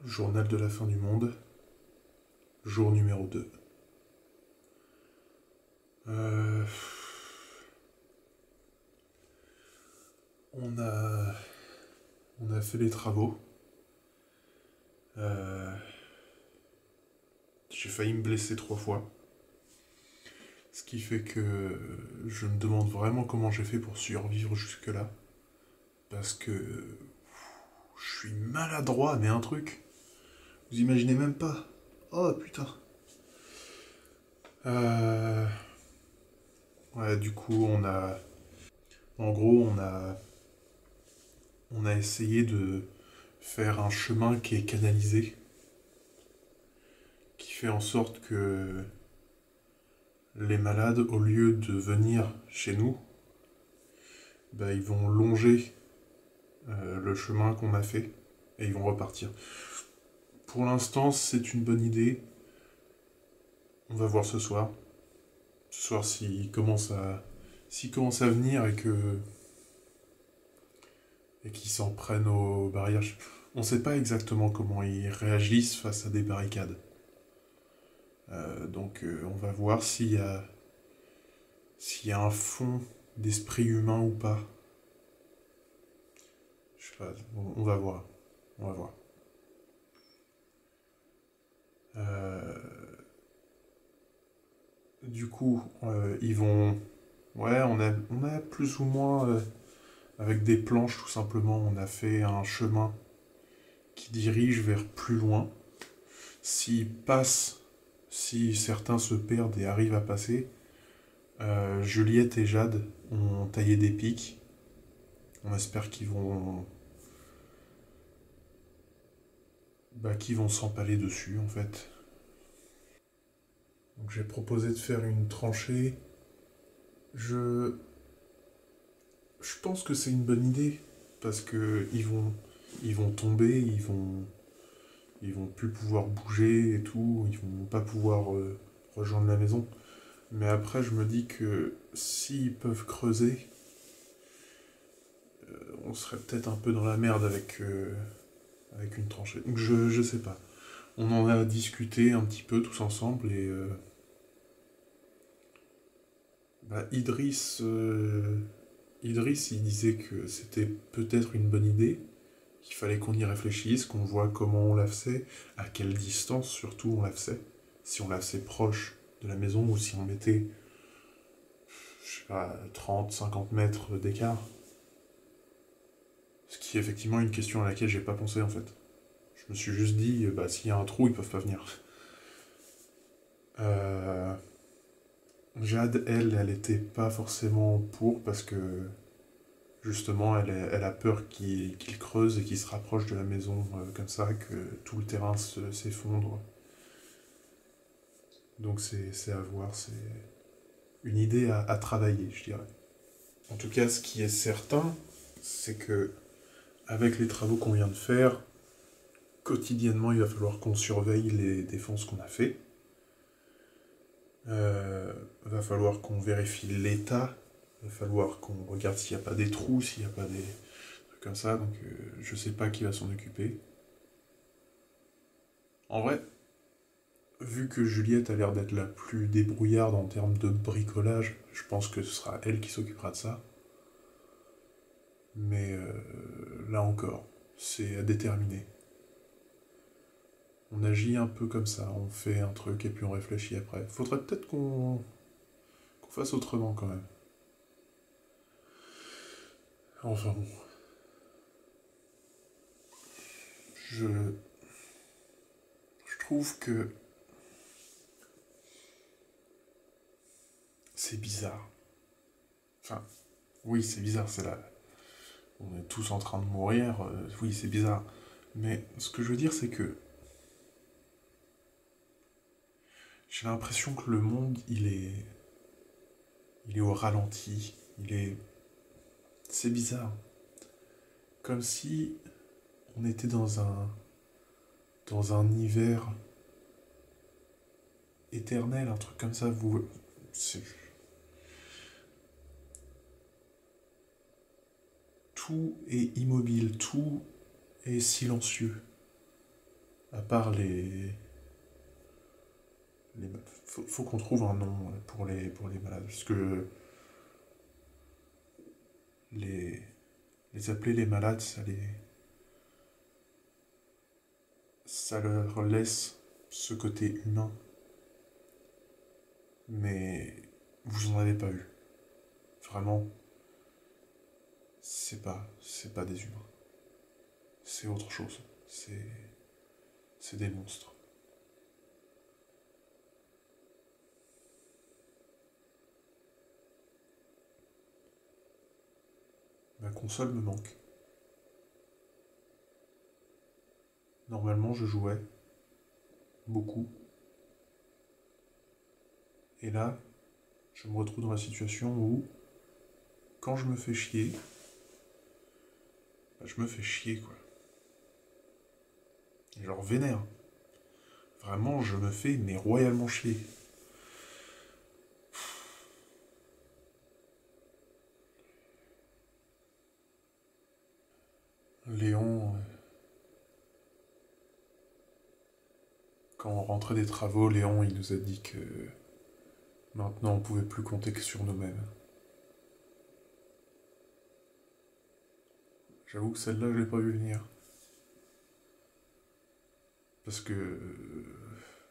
Journal de la fin du monde, jour numéro 2. Euh, on a, on a fait les travaux. Euh, j'ai failli me blesser 3 fois. Ce qui fait que je me demande vraiment comment j'ai fait pour survivre jusque-là. Parce que je suis maladroit, mais un truc. Vous imaginez même pas. Oh putain. Euh, ouais, du coup, En gros, on a essayé de faire un chemin qui est canalisé, qui fait en sorte que les malades, au lieu de venir chez nous, bah, ils vont longer le chemin qu'on a fait et ils vont repartir. Pour l'instant, c'est une bonne idée. On va voir ce soir. Ce soir, s'ils commencent à venir et qu'ils s'en prennent aux barrières. On ne sait pas exactement comment ils réagissent face à des barricades. Donc on va voir s'il y a un fond d'esprit humain ou pas. Je sais pas, on va voir. On va voir. Euh, du coup, ils vont. Ouais, on a plus ou moins, avec des planches tout simplement, on a fait un chemin qui dirige vers plus loin. S'ils passent, si certains se perdent et arrivent à passer, Juliette et Jade ont taillé des pics. On espère qu'ils vont s'empaler dessus en fait. Donc j'ai proposé de faire une tranchée. Je, je pense que c'est une bonne idée parce que ils vont tomber, ils vont plus pouvoir bouger et tout, ils vont pas pouvoir rejoindre la maison. Mais après, je me dis que s'ils peuvent creuser, on serait peut-être un peu dans la merde avec une tranchée. Donc je sais pas. On en a discuté un petit peu tous ensemble et Idriss, il disait que c'était peut-être une bonne idée, qu'il fallait qu'on y réfléchisse, qu'on voit comment on la faisait, à quelle distance surtout on la faisait. Si on la faisait proche de la maison ou si on mettait, je sais pas, 30, 50 mètres d'écart. Ce qui est effectivement une question à laquelle j'ai pas pensé en fait. Je me suis juste dit, bah s'il y a un trou, ils peuvent pas venir. Euh, Jade, elle était pas forcément pour parce que justement, elle a peur qu'il creuse et qu'il se rapproche de la maison comme ça, que tout le terrain s'effondre. Donc c'est à voir, c'est une idée à travailler, je dirais. En tout cas, ce qui est certain, c'est que avec les travaux qu'on vient de faire, quotidiennement, il va falloir qu'on surveille les défenses qu'on a fait. Va falloir qu'on vérifie l'état. Va falloir qu'on regarde s'il n'y a pas des trous, s'il n'y a pas des trucs comme ça. Donc je sais pas qui va s'en occuper. En vrai, vu que Juliette a l'air d'être la plus débrouillarde en termes de bricolage, je pense que ce sera elle qui s'occupera de ça. Mais là encore, c'est à déterminer. On agit un peu comme ça, on fait un truc et puis on réfléchit après. Faudrait peut-être qu'on fasse autrement quand même. Enfin bon, je, je trouve que c'est bizarre. Enfin, oui, c'est bizarre, c'est là. On est tous en train de mourir, oui, c'est bizarre. Mais ce que je veux dire, c'est que j'ai l'impression que le monde, il est au ralenti. C'est bizarre. Comme si on était dans un hiver éternel, un truc comme ça. Tout est immobile, tout est silencieux. À part faut qu'on trouve un nom pour les malades. Parce que les, les appeler les malades, ça leur laisse ce côté humain. Mais vous en avez pas eu. Vraiment, c'est pas des humains. C'est autre chose. C'est des monstres. Ma console me manque. Normalement, je jouais beaucoup. Et là, je me retrouve dans la situation où, quand je me fais chier, bah, je me fais chier, quoi. Genre vénère. Vraiment, je me fais, mais royalement chier. Léon, quand on rentrait des travaux, Léon, il nous a dit que maintenant, on pouvait plus compter que sur nous-mêmes. J'avoue que celle-là, je l'ai pas vu venir. Parce que,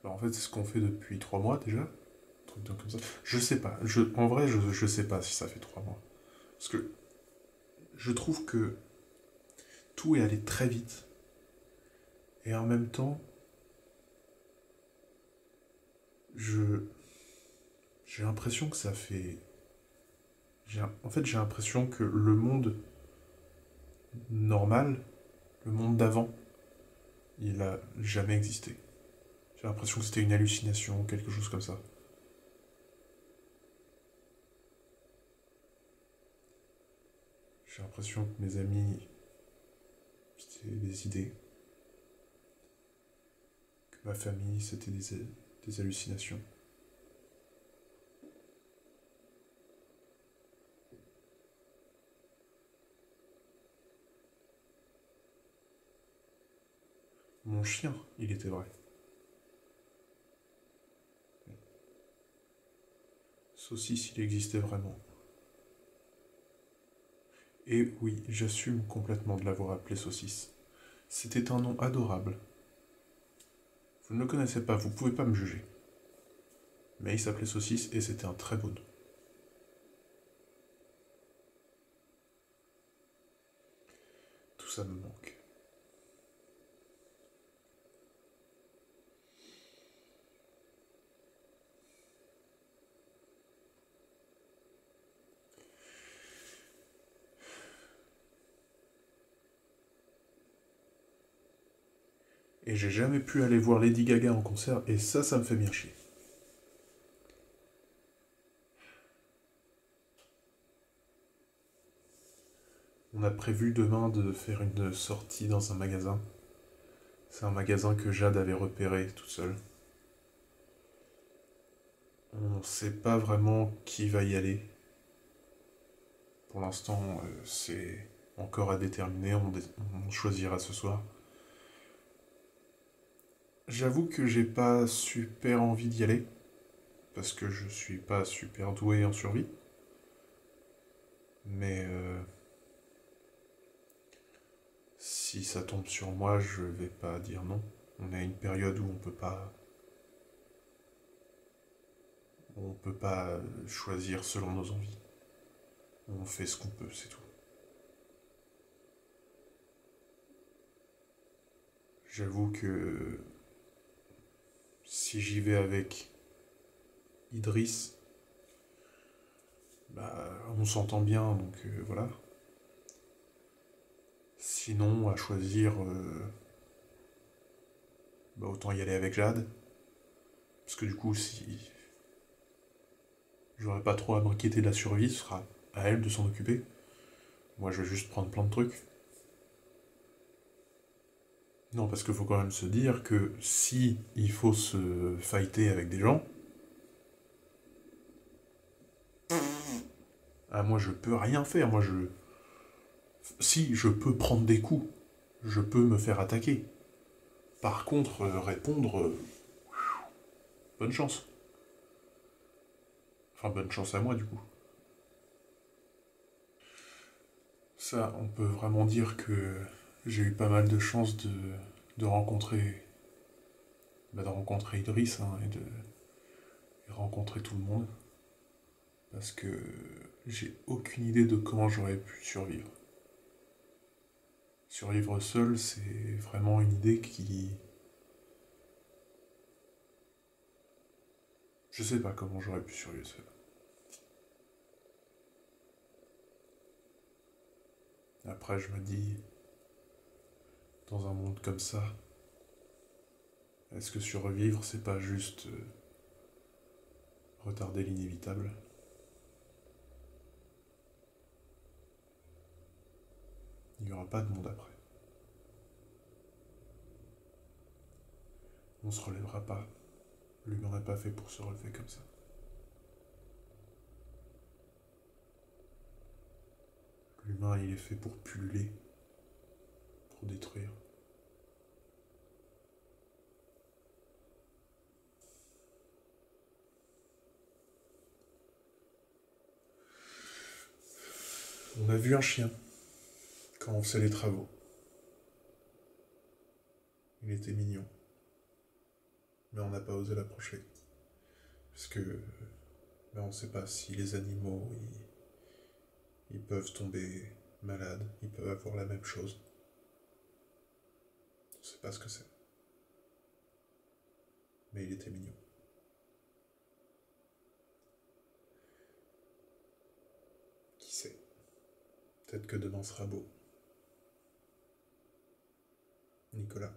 bah, en fait, c'est ce qu'on fait depuis 3 mois déjà. Un truc comme ça. Je sais pas. En vrai, je sais pas si ça fait 3 mois. Parce que je trouve que tout est allé très vite. Et en même temps, je j'ai l'impression que ça fait. En fait, j'ai l'impression que le monde normal, le monde d'avant, il a jamais existé. J'ai l'impression que c'était une hallucination, quelque chose comme ça. J'ai l'impression que mes amis, c'était des idées, que ma famille, c'était des hallucinations. Mon chien, il était vrai. Saucisse, il existait vraiment. Et oui, j'assume complètement de l'avoir appelé Saucisse. C'était un nom adorable. Vous ne le connaissez pas, vous pouvez pas me juger. Mais il s'appelait Saucisse et c'était un très beau nom. Tout ça me manque. Et j'ai jamais pu aller voir Lady Gaga en concert et ça me fait bien chier. On a prévu demain de faire une sortie dans un magasin. C'est un magasin que Jade avait repéré toute seule. On ne sait pas vraiment qui va y aller. Pour l'instant, c'est encore à déterminer. On choisira ce soir. J'avoue que j'ai pas super envie d'y aller. Parce que je suis pas super doué en survie. Mais si ça tombe sur moi, je vais pas dire non. On est à une période où on peut pas choisir selon nos envies. On fait ce qu'on peut, c'est tout. J'avoue que si j'y vais avec Idriss, bah, on s'entend bien, donc voilà. Sinon, à choisir, bah, autant y aller avec Jade. Parce que du coup, si j'aurais pas trop à m'inquiéter de la survie, ce sera à elle de s'en occuper. Moi, je vais juste prendre plein de trucs. Non, parce qu'il faut quand même se dire que si il faut se fighter avec des gens, ah, moi je peux rien faire. Si je peux prendre des coups, je peux me faire attaquer. Par contre, répondre, bonne chance. Enfin, bonne chance à moi, du coup. Ça, on peut vraiment dire que j'ai eu pas mal de chance de rencontrer, de rencontrer Idriss, hein, et rencontrer tout le monde. Parce que j'ai aucune idée de comment j'aurais pu survivre. Survivre seul, c'est vraiment une idée qui... Je sais pas comment j'aurais pu survivre seul. Après, je me dis, dans un monde comme ça, est-ce que survivre, c'est pas juste retarder l'inévitable? Il n'y aura pas de monde après. On se relèvera pas. L'humain n'est pas fait pour se relever comme ça. L'humain, il est fait pour pulluler, pour détruire. On a vu un chien quand on faisait les travaux. Il était mignon. Mais on n'a pas osé l'approcher. Parce que on ne sait pas si les animaux, ils peuvent tomber malades, ils peuvent avoir la même chose. On ne sait pas ce que c'est. Mais il était mignon. Qui sait? Peut-être que demain sera beau. Nicolas.